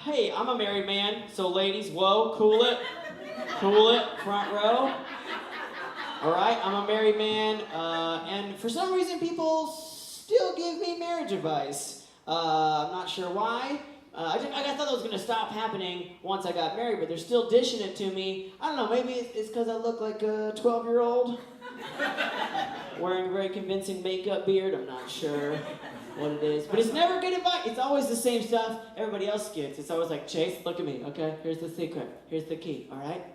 Hey, I'm a married man, so ladies, whoa, cool it, front row. All right, I'm a married man, and for some reason people still give me marriage advice. I'm not sure why. I thought that was going to stop happening once I got married, but they're still dishing it to me. I don't know, maybe it's because I look like a 12-year-old. Wearing a very convincing makeup beard, I'm not sure what it is. But it's never good advice. It's always the same stuff everybody else gets. It's always like, Chase, look at me, okay? Here's the secret. Here's the key, all right?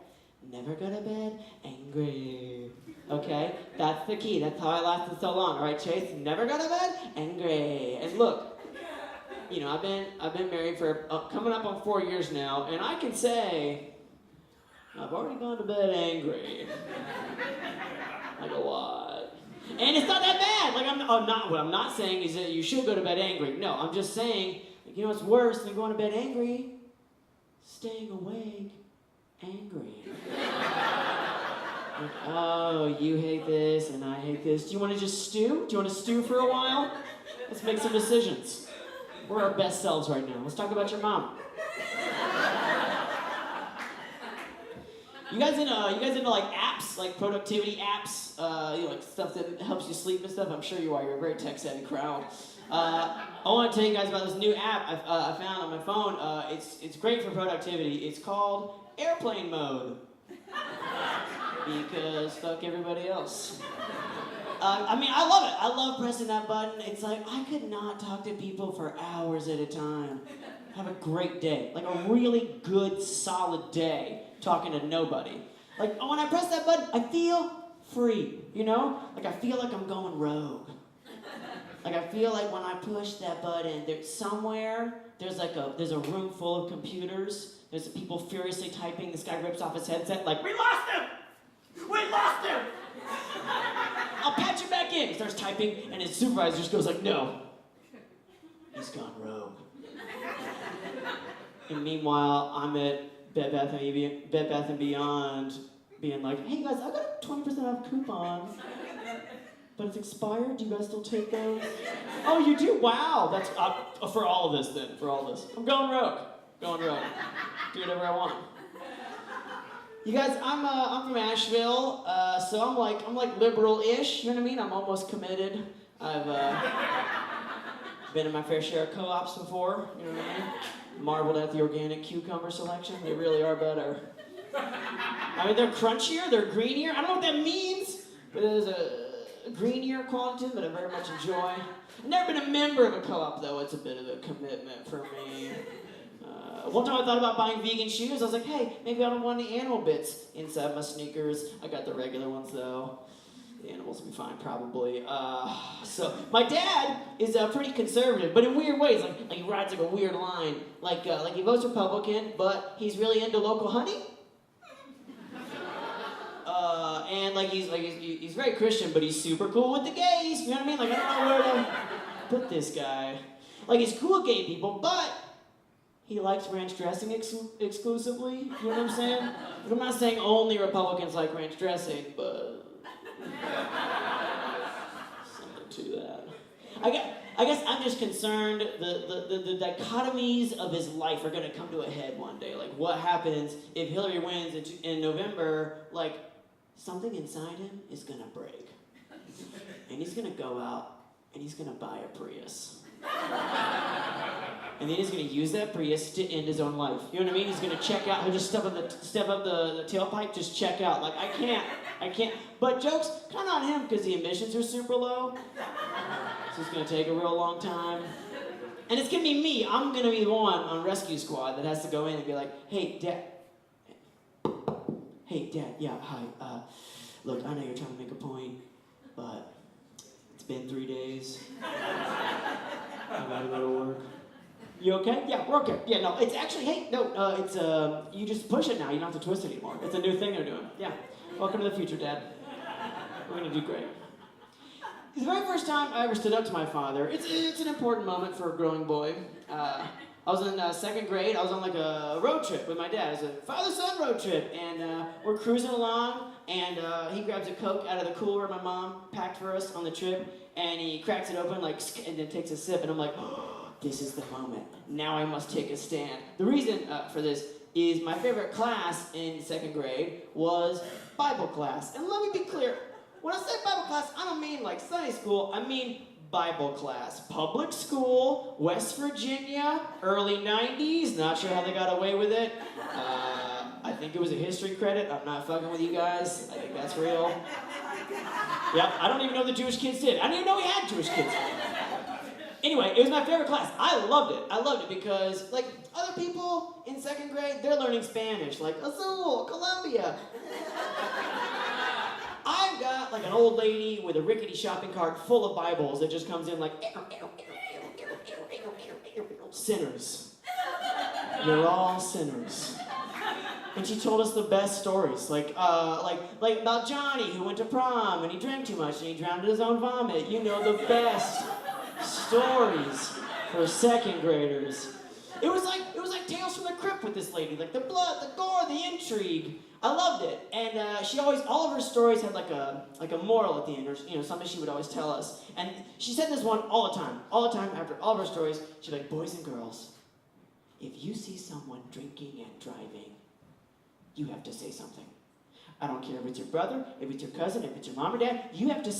Never go to bed angry. Okay? That's the key. That's how I lasted so long. All right, Chase? Never go to bed angry. And look, you know, I've been married for coming up on 4 years now, and I can say I've already gone to bed angry. Like a lot. And it's not that bad. Like what I'm not saying is that you should go to bed angry. No, I'm just saying, you know what's worse than going to bed angry? Staying awake angry. Like, oh, you hate this and I hate this. Do you want to just stew? Do you want to stew for a while? Let's make some decisions. We're our best selves right now. Let's talk about your mom. You guys into like apps, like productivity apps, you know, like stuff that helps you sleep and stuff? I'm sure you are. You're a very tech-savvy crowd. I want to tell you guys about this new app I found on my phone. It's great for productivity. It's called Airplane Mode. Because fuck everybody else. I mean, I love it. I love pressing that button. It's like, I could not talk to people for hours at a time. Have a great day. Like a really good, solid day talking to nobody. Like, when I press that button, I feel free, you know? Like, I feel like I'm going rogue. Like, I feel like when I push that button, there's a room full of computers. There's people furiously typing. This guy rips off his headset, like, we lost him! We lost him! I'll patch him back in. He starts typing, and his supervisor just goes like, no. He's gone rogue. And meanwhile, I'm at Bed Bath & Beyond, being like, hey guys, I got a 20% off coupon, but it's expired. Do you guys still take those? Oh, you do? Wow. That's for all of this then. For all of this, I'm going rogue. Do whatever I want. You guys, I'm from Asheville, so I'm like liberal-ish. You know what I mean? I'm almost committed. I've been in my fair share of co-ops before. You know what I mean? Marveled at the organic cucumber selection. They really are better. I mean, they're crunchier, they're greenier. I don't know what that means, but there's a greenier quality to them that I very much enjoy. I've never been a member of a co-op, though. It's a bit of a commitment for me. One time I thought about buying vegan shoes. I was like, hey, maybe I don't want any animal bits inside my sneakers. I got the regular ones, though. The animals will be fine, probably. So my dad is pretty conservative, but in weird ways. Like he rides like a weird line. Like he votes Republican, but he's really into local honey. And he's very Christian, but he's super cool with the gays. You know what I mean? Like, I don't know where to put this guy. Like, he's cool with gay people, but he likes ranch dressing exclusively. You know what I'm saying? Like, I'm not saying only Republicans like ranch dressing, but something to that. I guess I'm just concerned the dichotomies of his life are going to come to a head one day. Like, what happens if Hillary wins in November? Like, something inside him is going to break. And he's going to go out and he's going to buy a Prius. And then he's going to use that Prius to end his own life. You know what I mean? He's going to check out. He'll just step up the tailpipe, just check out. Like, I can't. But joke's kind of on him because the emissions are super low. So it's going to take a real long time. And it's going to be me. I'm going to be the one on rescue squad that has to go in and be like, hey, Dad, yeah, hi. Look, I know you're trying to make a point, but it's been 3 days. I gotta go to work. You okay? Yeah, we're okay. Yeah, no, it's actually, it's, you just push it now. You don't have to twist it anymore. It's a new thing they're doing. Yeah. Welcome to the future, Dad. We're gonna do great. It's the very first time I ever stood up to my father. It's an important moment for a growing boy. I was in second grade. I was on like a road trip with my dad. It was a father-son road trip, and we're cruising along, and he grabs a Coke out of the cooler my mom packed for us on the trip, and he cracks it open, like, and then takes a sip, and I'm like, oh, this is the moment. Now I must take a stand. The reason for this is my favorite class in 2nd grade was Bible class. And let me be clear, when I say Bible class, I don't mean like Sunday school, I mean Bible class. Public school, West Virginia, early 90s, not sure how they got away with it. I think it was a history credit. I'm not fucking with you guys. I think that's real. Yep, I don't even know the Jewish kids did. I didn't even know we had Jewish kids. Anyway, it was my favorite class. I loved it. I loved it because, like, other people in 2nd grade, they're learning Spanish. Like, Azul, Colombia. I've got, like, an old lady with a rickety shopping cart full of Bibles that just comes in like, sinners. You're all sinners. And she told us the best stories, like about Johnny who went to prom and he drank too much and he drowned in his own vomit. You know, the best stories for 2nd graders. It was like Tales from the Crypt with this lady, like the blood, the gore, the intrigue. I loved it, and she always, all of her stories had like a moral at the end, or something she would always tell us. And she said this one all the time after all of her stories. She'd be like, boys and girls, if you see someone drinking and driving, you have to say something. I don't care if it's your brother, if it's your cousin, if it's your mom or dad, you have to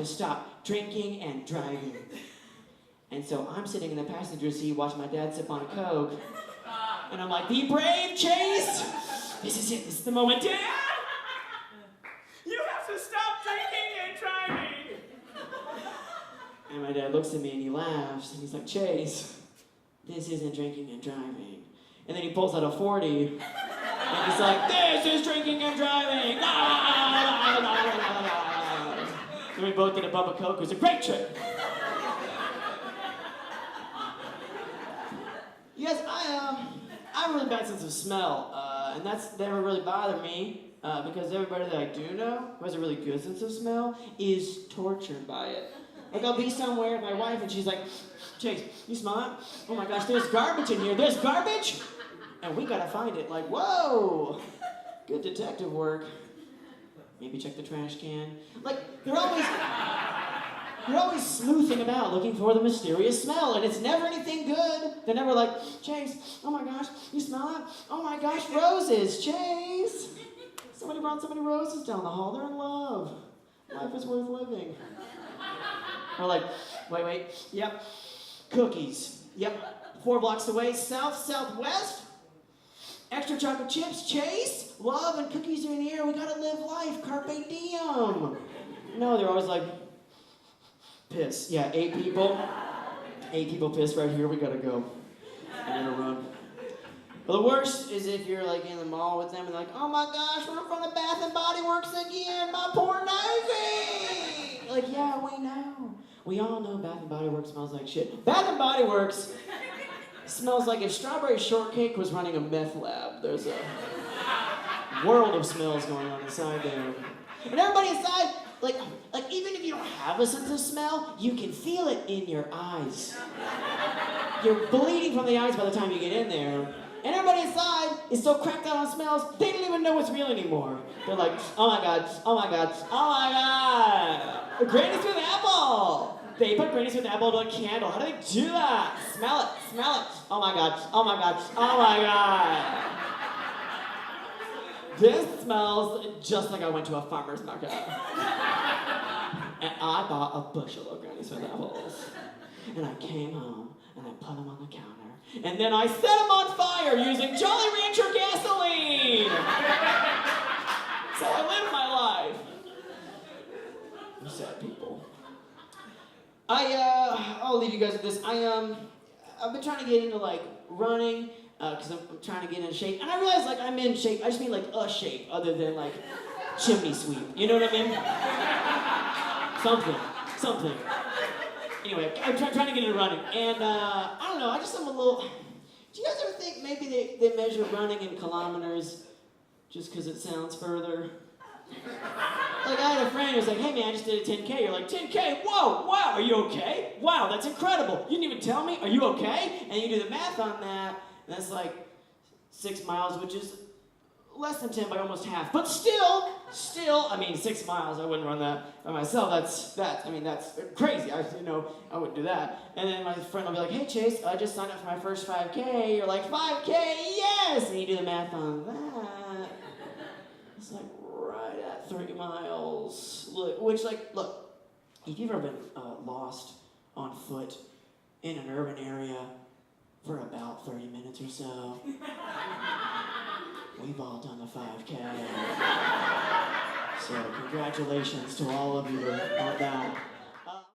stop drinking and driving. And so I'm sitting in the passenger seat watching my dad sip on a Coke, and I'm like, be brave, Chase! This is it, this is the moment. Dad! You have to stop drinking and driving! And my dad looks at me and he laughs, and he's like, Chase, this isn't drinking and driving. And then he pulls out a 40, and he's like, this is drinking and driving! And we both did a Bubba Coke. It was a great trip. You guys, I have a really bad sense of smell, and that's never really bothered me, because everybody that I do know who has a really good sense of smell is tortured by it. Like, I'll be somewhere with my wife, and she's like, Chase, you smell it? Oh my gosh, there's garbage in here. There's garbage? And we gotta find it. Like, whoa, good detective work. Maybe check the trash can. Like, you're always sleuthing about looking for the mysterious smell, and it's never anything good. They're never like, Chase, oh my gosh, you smell it? Oh my gosh, roses, Chase. Somebody brought so many roses down the hall. They're in love. Life is worth living. Or like, wait, yep, cookies. Yep, 4 blocks away, southwest. Extra chocolate chips, Chase. Love and cookies are in the air. We gotta live life. Carpe diem. No, they're always like, piss. Yeah, 8 people. 8 people piss right here. We gotta go. I gotta run. Well, the worst is if you're like in the mall with them and like, oh my gosh, we're in front of Bath and Body Works again. My poor Navy. Like, yeah, we know. We all know Bath and Body Works smells like shit. Bath and Body Works smells like if Strawberry Shortcake was running a meth lab. There's a world of smells going on inside there. And everybody inside, like even if you don't have a sense of smell, you can feel it in your eyes. You're bleeding from the eyes by the time you get in there. And everybody inside is so cracked out on smells, they don't even know what's real anymore. They're like, oh my god, oh my god, oh my god. Granny Smith apple. They put Granny Smith apple to a candle. How do they do that? Smell it, smell it. Oh my god, oh my god, oh my god. This smells just like I went to a farmer's market. And I bought a bushel of Granny Smith apples. And I came home and I put them on the counter. And then I set them on fire using Jolly Rancher gasoline. So I live my life. You sad people. I'll leave you guys with this. I've been trying to get into like running, because I'm trying to get in shape. And I realize like I'm in shape. I just mean like a shape other than like chimney sweep. You know what I mean? Something. Anyway, I'm trying to get into running. And I don't know, I'm a little... Do you guys ever think maybe they measure running in kilometers just because it sounds further? Like, I had a friend who was like, hey man, I just did a 10K. You're like, 10K? Whoa, wow, are you okay? Wow, that's incredible. You didn't even tell me. Are you okay? And you do the math on that, and that's like 6 miles, which is less than 10 by almost half. But still, I mean, 6 miles, I wouldn't run that by myself. That's crazy. I wouldn't do that. And then my friend will be like, hey, Chase, I just signed up for my first 5K. You're like, 5K, yes! And you do the math on that. It's like right at 3 miles. Look, if you've ever been lost on foot in an urban area for about 30 minutes or so, we've all done the 5K. So congratulations to all of you on that.